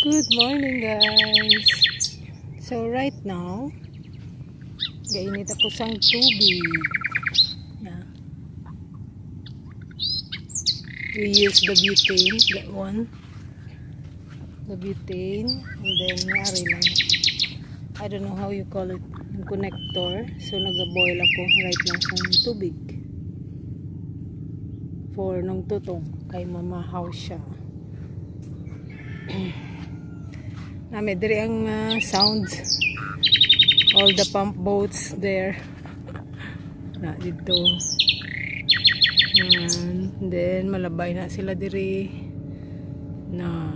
Good morning, guys. So right now, gainit ako sang tubig. Yeah. We use the butane, that one. The butane, and then nari lang. I don't know how you call it, yung connector. So nag-boil ako right now sang tubig. For nung tutong, kay mamahaw siya. Nami diri ang sounds, all the pump boats there na dito, and then malabay na sila diri na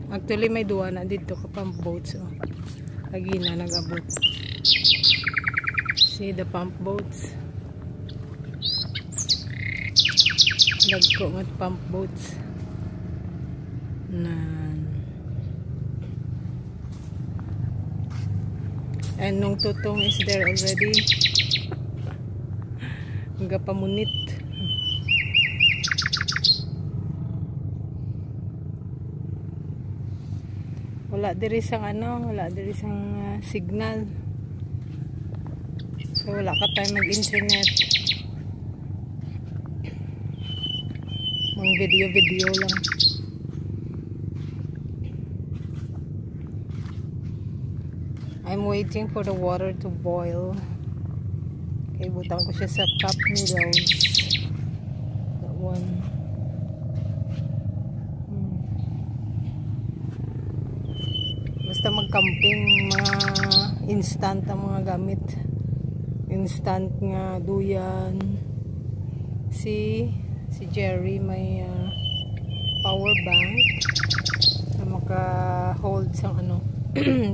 actually may duwa na dito ka pump boats. Lagi na nag-abot. See the pump boats, lagko ng pump boats na. And nung tutong is there already. Hangga pamunit. Wala diri sang wala diri sang signal. So wala ka tayo mag-internet. Mang video lang. I'm waiting for the water to boil. Okay, butang ko siya sa cup noodles. That one. Basta mag-camping, mga instant ang mga gamit. Instant nga duyan. Si Jerry may power bank na maka-hold sang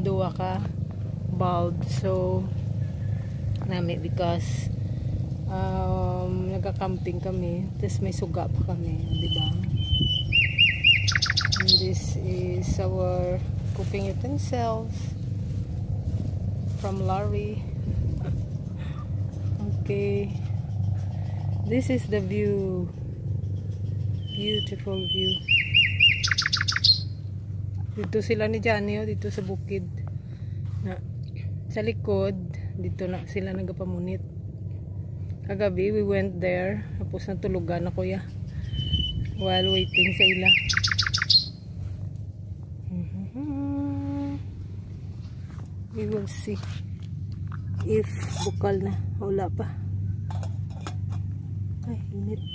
duwa ka bulb. So nami because nagka-camping kami, tapos may suga pa kami, diba? And this is our cooking utensils from Larry. Okay, this is the view, beautiful view. Dito sila ni Johnny, dito sa bukid na sa likod. Dito na sila nagapamunit. Kagabi we went there, tapos natulugan ako while waiting sa ila. We will see if bukal na. Wala pa. Ay, init.